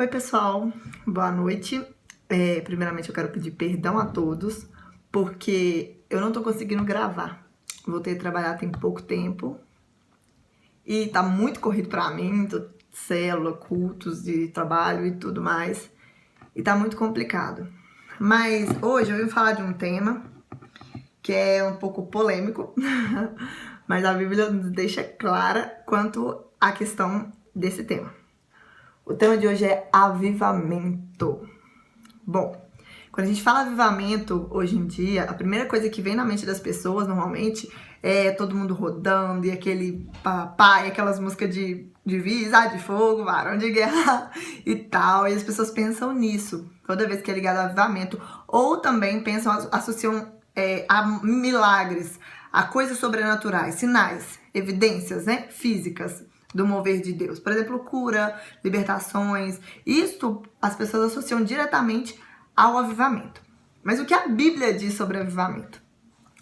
Oi pessoal, boa noite. Primeiramente eu quero pedir perdão a todos, porque eu não tô conseguindo gravar. Voltei a trabalhar tem pouco tempo e tá muito corrido pra mim, célula, cultos de trabalho e tudo mais, e tá muito complicado. Mas hoje eu vim falar de um tema que é um pouco polêmico, mas a Bíblia nos deixa clara quanto à questão desse tema. O tema de hoje é avivamento. Bom, quando a gente fala avivamento hoje em dia, a primeira coisa que vem na mente das pessoas normalmente é todo mundo rodando e aquele papai, aquelas músicas de de fogo, varão de guerra e tal. E as pessoas pensam nisso toda vez que é ligado ao avivamento. Ou também pensam, associam a milagres, a coisas sobrenaturais, sinais, evidências, né, físicas do mover de Deus. Por exemplo, cura, libertações. Isto as pessoas associam diretamente ao avivamento. Mas o que a Bíblia diz sobre avivamento?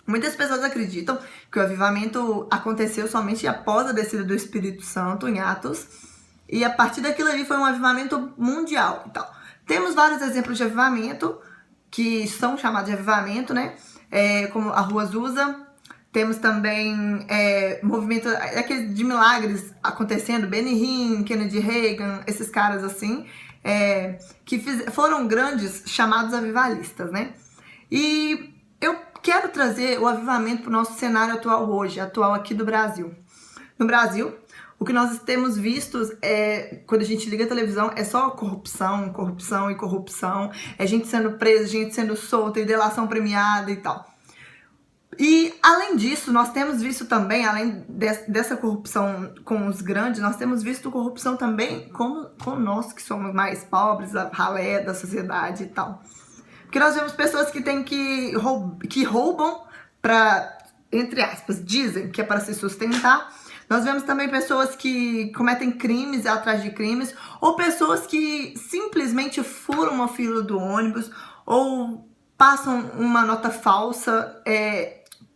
Muitas pessoas acreditam que o avivamento aconteceu somente após a descida do Espírito Santo em Atos, e a partir daquilo ali foi um avivamento mundial e tal. Temos vários exemplos de avivamento que são chamados de avivamento, né? Como a Rua Azusa. Temos também movimento de milagres acontecendo, Benny Hinn, Kennedy Reagan, esses caras assim, que foram grandes chamados avivalistas, né? E eu quero trazer o avivamento para o nosso cenário atual hoje, atual aqui do Brasil. No Brasil, o que nós temos visto quando a gente liga a televisão, é só corrupção, corrupção e corrupção, é gente sendo presa, gente sendo solta e delação premiada e tal. E, além disso, nós temos visto também, além dessa corrupção com os grandes, nós temos visto corrupção também com nós, que somos mais pobres, a ralé da sociedade e tal. Porque nós vemos pessoas que roubam para, entre aspas, dizem que é para se sustentar. Nós vemos também pessoas que cometem crimes atrás de crimes, ou pessoas que simplesmente furam uma fila do ônibus, ou passam uma nota falsa,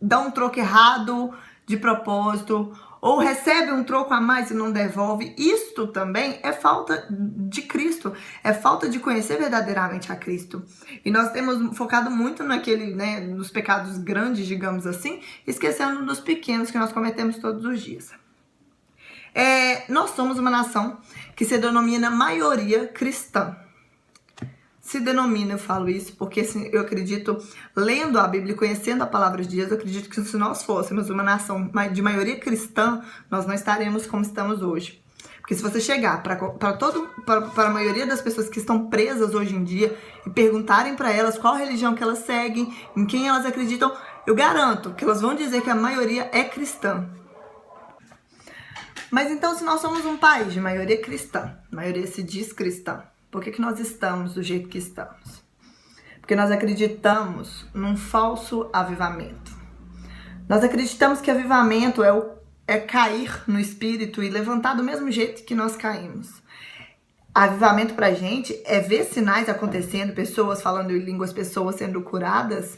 dá um troco errado de propósito, ou recebe um troco a mais e não devolve. Isto também é falta de Cristo, é falta de conhecer verdadeiramente a Cristo. E nós temos focado muito nos pecados grandes, digamos assim, esquecendo dos pequenos que nós cometemos todos os dias. Nós somos uma nação que se denomina maioria cristã. Se denomina, eu falo isso porque assim, eu acredito, lendo a Bíblia e conhecendo a palavra de Deus, eu acredito que se nós fôssemos uma nação de maioria cristã, nós não estaremos como estamos hoje. Porque se você chegar para a maioria das pessoas que estão presas hoje em dia e perguntarem para elas qual religião que elas seguem, em quem elas acreditam, eu garanto que elas vão dizer que a maioria é cristã. Mas então, se nós somos um país de maioria cristã, a maioria se diz cristã, por que nós estamos do jeito que estamos? Porque nós acreditamos num falso avivamento. Nós acreditamos que avivamento é cair no espírito e levantar do mesmo jeito que nós caímos. Avivamento pra gente é ver sinais acontecendo, pessoas falando em línguas, pessoas sendo curadas,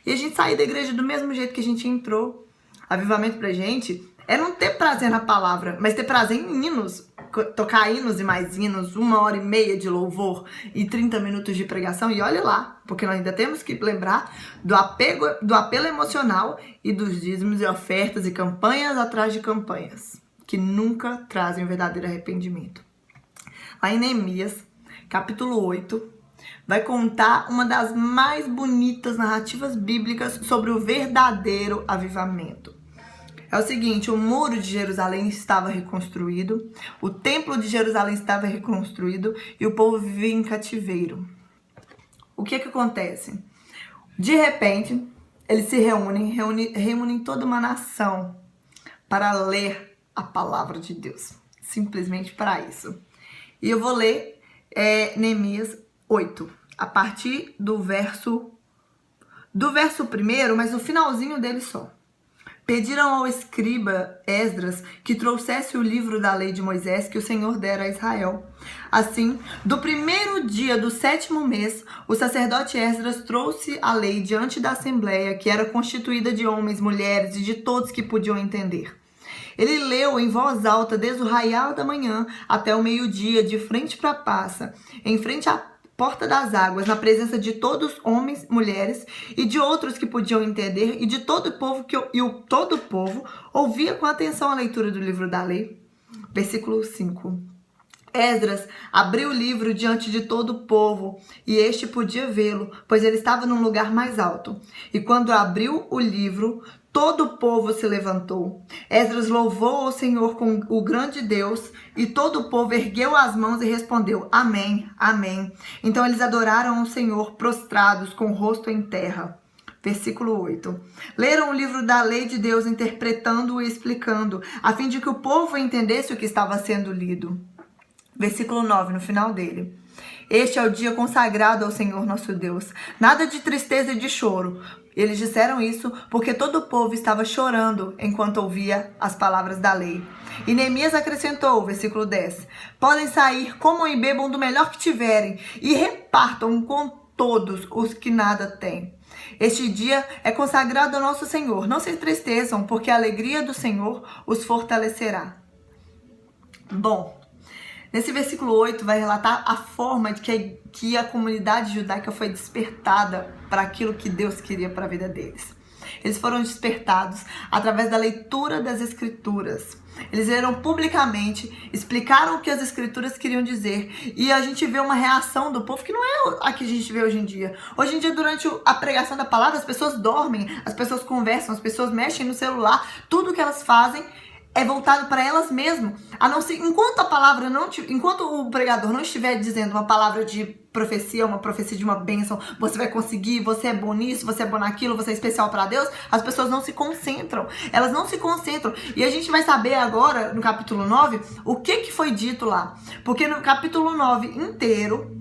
e a gente sair da igreja do mesmo jeito que a gente entrou. Avivamento pra gente é não ter prazer na palavra, mas ter prazer em hinos, tocar hinos e mais hinos, 1h30 de louvor e 30 minutos de pregação, e olha lá, porque nós ainda temos que lembrar do apelo emocional e dos dízimos e ofertas e campanhas atrás de campanhas, que nunca trazem o verdadeiro arrependimento. Lá em Neemias, capítulo 8, vai contar uma das mais bonitas narrativas bíblicas sobre o verdadeiro avivamento. É o seguinte, o muro de Jerusalém estava reconstruído, o templo de Jerusalém estava reconstruído e o povo vivia em cativeiro. O que acontece? De repente, eles se reúnem toda uma nação para ler a palavra de Deus. Simplesmente para isso. E eu vou ler Neemias 8, a partir do verso 1, mas no finalzinho dele só. Pediram ao escriba Esdras que trouxesse o livro da lei de Moisés que o Senhor dera a Israel. Assim, do primeiro dia do 7º mês, o sacerdote Esdras trouxe a lei diante da assembleia, que era constituída de homens, mulheres e de todos que podiam entender. Ele leu em voz alta desde o raiar da manhã até o meio-dia, de frente para a praça, em frente à porta das águas, na presença de todos homens, mulheres e de outros que podiam entender, e de todo o povo todo o povo ouvia com atenção a leitura do livro da lei. Versículo 5. Esdras abriu o livro diante de todo o povo, e este podia vê-lo, pois ele estava num lugar mais alto. E quando abriu o livro, todo o povo se levantou. Esdras louvou ao Senhor com o grande Deus, e todo o povo ergueu as mãos e respondeu: Amém, Amém. Então eles adoraram o Senhor prostrados, com o rosto em terra. Versículo 8. Leram o livro da lei de Deus, interpretando-o e explicando, a fim de que o povo entendesse o que estava sendo lido. Versículo 9, no final dele. Este é o dia consagrado ao Senhor nosso Deus. Nada de tristeza e de choro. Eles disseram isso porque todo o povo estava chorando enquanto ouvia as palavras da lei. E Neemias acrescentou, versículo 10. Podem sair, comam e bebam do melhor que tiverem e repartam com todos os que nada têm. Este dia é consagrado ao nosso Senhor. Não se entristeçam, porque a alegria do Senhor os fortalecerá. Bom, nesse versículo 8 vai relatar a forma de que a comunidade judaica foi despertada para aquilo que Deus queria para a vida deles. Eles foram despertados através da leitura das Escrituras. Eles leram publicamente, explicaram o que as Escrituras queriam dizer, e a gente vê uma reação do povo que não é a que a gente vê hoje em dia. Hoje em dia, durante a pregação da palavra, as pessoas dormem, as pessoas conversam, as pessoas mexem no celular, tudo que elas fazem é voltado para elas mesmas. A não ser, enquanto o pregador não estiver dizendo uma palavra de profecia, uma profecia de uma bênção, você vai conseguir, você é bom nisso, você é bom naquilo, você é especial para Deus, as pessoas não se concentram. Elas não se concentram. E a gente vai saber agora, no capítulo 9, o que foi dito lá. Porque no capítulo 9 inteiro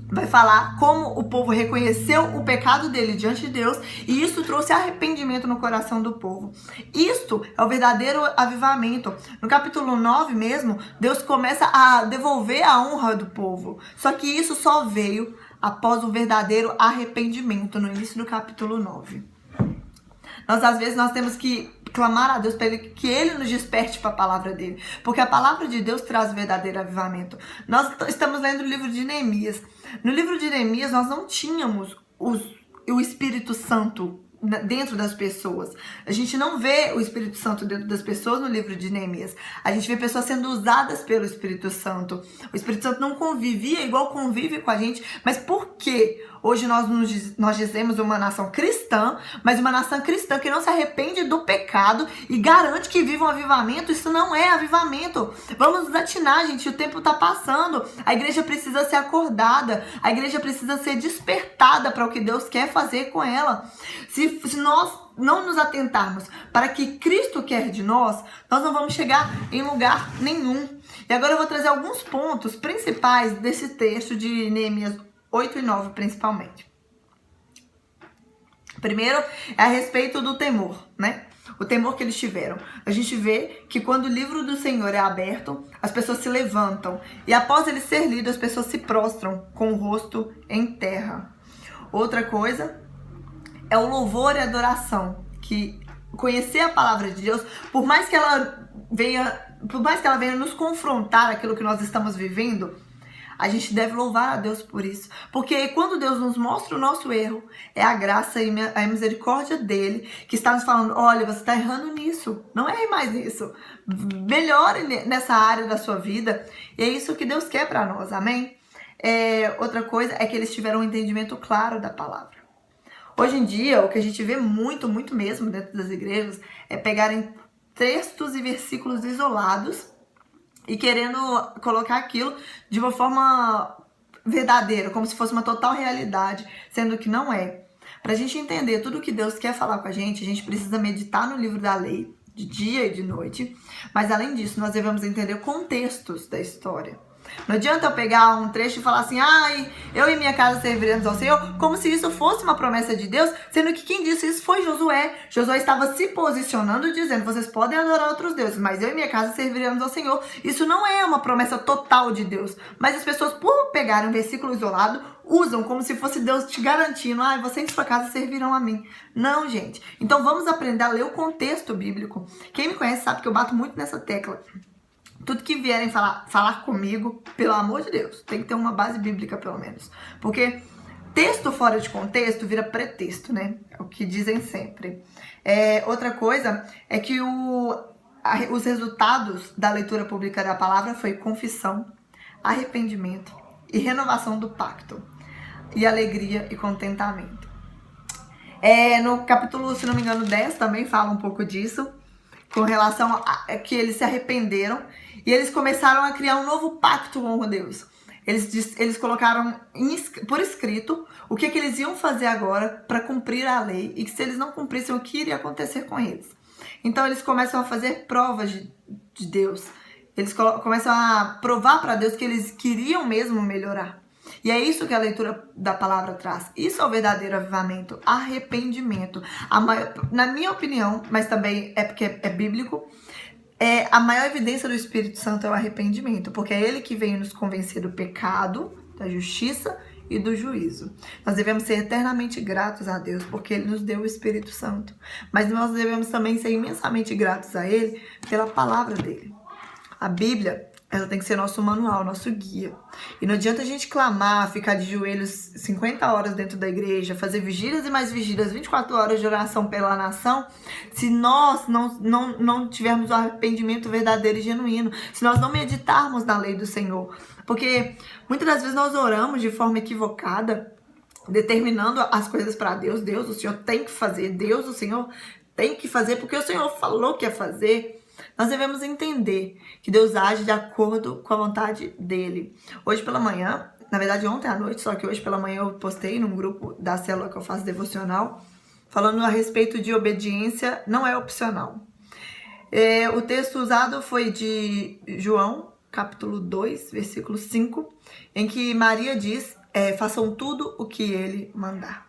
vai falar como o povo reconheceu o pecado dele diante de Deus, e isso trouxe arrependimento no coração do povo. Isto é o verdadeiro avivamento. No capítulo 9 mesmo, Deus começa a devolver a honra do povo. Só que isso só veio após o verdadeiro arrependimento, no início do capítulo 9. Às vezes, nós temos que clamar a Deus para que Ele nos desperte para a palavra dele. Porque a palavra de Deus traz verdadeiro avivamento. Nós estamos lendo o livro de Neemias. No livro de Neemias, nós não tínhamos o Espírito Santo dentro das pessoas. A gente não vê o Espírito Santo dentro das pessoas no livro de Neemias. A gente vê pessoas sendo usadas pelo Espírito Santo. O Espírito Santo não convivia igual convive com a gente. Mas por quê? Hoje nós dizemos uma nação cristã, mas uma nação cristã que não se arrepende do pecado e garante que vive um avivamento. Isso não é avivamento. Vamos nos atinar, gente. O tempo está passando. A igreja precisa ser acordada. A igreja precisa ser despertada para o que Deus quer fazer com ela. Se nós não nos atentarmos para o que Cristo quer de nós, nós não vamos chegar em lugar nenhum. E agora eu vou trazer alguns pontos principais desse texto de Neemias 8 e 9, principalmente. Primeiro é a respeito do temor, né? O temor que eles tiveram. A gente vê que quando o livro do Senhor é aberto, as pessoas se levantam. E após ele ser lido, as pessoas se prostram com o rosto em terra. Outra coisa é o louvor e adoração. Que conhecer a palavra de Deus, por mais que ela venha nos confrontar aquilo que nós estamos vivendo, a gente deve louvar a Deus por isso. Porque quando Deus nos mostra o nosso erro, é a graça e a misericórdia dele que está nos falando: olha, você está errando nisso, não erre mais nisso. Melhore nessa área da sua vida. E é isso que Deus quer para nós, amém? Outra coisa é que eles tiveram um entendimento claro da palavra. Hoje em dia, o que a gente vê muito mesmo dentro das igrejas é pegarem textos e versículos isolados e querendo colocar aquilo de uma forma verdadeira, como se fosse uma total realidade, sendo que não é. Para a gente entender tudo o que Deus quer falar com a gente precisa meditar no livro da lei, de dia e de noite. Mas além disso, nós devemos entender contextos da história. Não adianta eu pegar um trecho e falar assim: ai, eu e minha casa serviremos ao Senhor, como se isso fosse uma promessa de Deus, sendo que quem disse isso foi Josué. Josué estava se posicionando, dizendo: vocês podem adorar outros deuses, mas eu e minha casa serviremos ao Senhor. Isso não é uma promessa total de Deus. Mas as pessoas, por pegarem um versículo isolado, usam como se fosse Deus te garantindo, vocês em sua casa servirão a mim. Não, gente. Então vamos aprender a ler o contexto bíblico. Quem me conhece sabe que eu bato muito nessa tecla. Tudo que vierem falar comigo, pelo amor de Deus, tem que ter uma base bíblica pelo menos. Porque texto fora de contexto vira pretexto, né? É o que dizem sempre. Outra coisa é que os resultados da leitura pública da palavra foi confissão, arrependimento e renovação do pacto, e alegria e contentamento. No capítulo, se não me engano, 10 também fala um pouco disso, com relação a que eles se arrependeram e eles começaram a criar um novo pacto com Deus. Eles colocaram por escrito o que eles iam fazer agora para cumprir a lei e que se eles não cumprissem, o que iria acontecer com eles. Então eles começam a fazer provas de Deus. Eles começam a provar para Deus que eles queriam mesmo melhorar. E é isso que a leitura da palavra traz. Isso é o verdadeiro avivamento, arrependimento. Na minha opinião, mas também é porque é bíblico, a maior evidência do Espírito Santo é o arrependimento, porque é ele que vem nos convencer do pecado, da justiça e do juízo. Nós devemos ser eternamente gratos a Deus, porque ele nos deu o Espírito Santo. Mas nós devemos também ser imensamente gratos a ele pela palavra dele. A Bíblia, ela tem que ser nosso manual, nosso guia. E não adianta a gente clamar, ficar de joelhos 50 horas dentro da igreja, fazer vigílias e mais vigílias, 24 horas de oração pela nação, se nós não tivermos o arrependimento verdadeiro e genuíno, se nós não meditarmos na lei do Senhor. Porque muitas das vezes nós oramos de forma equivocada, determinando as coisas para Deus. Deus, o Senhor tem que fazer. Deus, o Senhor tem que fazer porque o Senhor falou que ia fazer. Nós devemos entender que Deus age de acordo com a vontade dele. Hoje pela manhã, na verdade ontem à noite, só que hoje pela manhã eu postei num grupo da célula que eu faço devocional, falando a respeito de obediência não é opcional. O texto usado foi de João, capítulo 2, versículo 5, em que Maria diz, façam tudo o que ele mandar.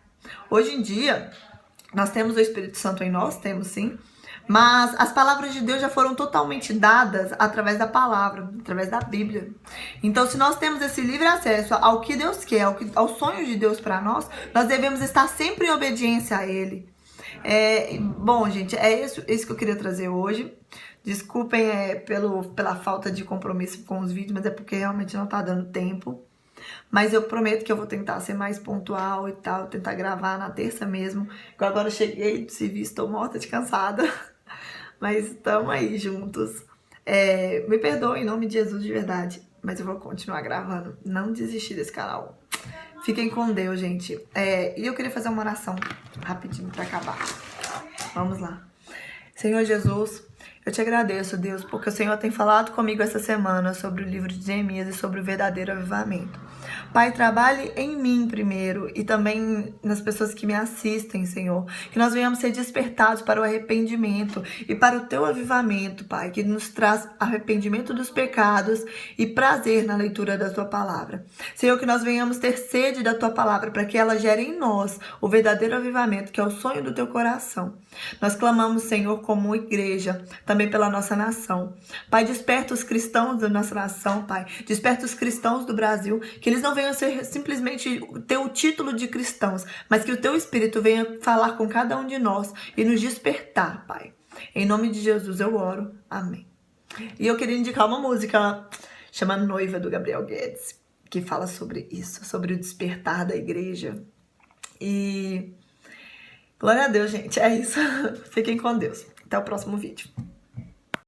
Hoje em dia, nós temos o Espírito Santo em nós, temos sim, mas as palavras de Deus já foram totalmente dadas através da palavra, através da Bíblia. Então, se nós temos esse livre acesso ao que Deus quer, ao sonho de Deus para nós devemos estar sempre em obediência a Ele. Bom, gente, é isso que eu queria trazer hoje. Desculpem pela falta de compromisso com os vídeos, mas é porque realmente não tá dando tempo. Mas eu prometo que eu vou tentar ser mais pontual e tal, tentar gravar na terça mesmo. Agora eu cheguei do serviço, estou morta de cansada. Mas estamos aí juntos. Me perdoem em nome de Jesus de verdade, mas eu vou continuar gravando. Não desistir desse canal. Fiquem com Deus, gente. E eu queria fazer uma oração rapidinho para acabar. Vamos lá. Senhor Jesus, eu te agradeço, Deus, porque o Senhor tem falado comigo essa semana sobre o livro de Jeremias e sobre o verdadeiro avivamento. Pai, trabalhe em mim primeiro e também nas pessoas que me assistem, Senhor. Que nós venhamos ser despertados para o arrependimento e para o teu avivamento, Pai, que nos traz arrependimento dos pecados e prazer na leitura da tua palavra. Senhor, que nós venhamos ter sede da tua palavra para que ela gere em nós o verdadeiro avivamento, que é o sonho do teu coração. Nós clamamos, Senhor, como igreja, também pela nossa nação. Pai, desperta os cristãos da nossa nação, Pai. Desperta os cristãos do Brasil, que eles não venham ser simplesmente ter o título de cristãos, mas que o teu Espírito venha falar com cada um de nós e nos despertar, Pai. Em nome de Jesus eu oro. Amém. E eu queria indicar uma música chamada Noiva, do Gabriel Guedes, que fala sobre isso, sobre o despertar da igreja. E glória a Deus, gente. É isso. Fiquem com Deus. Até o próximo vídeo.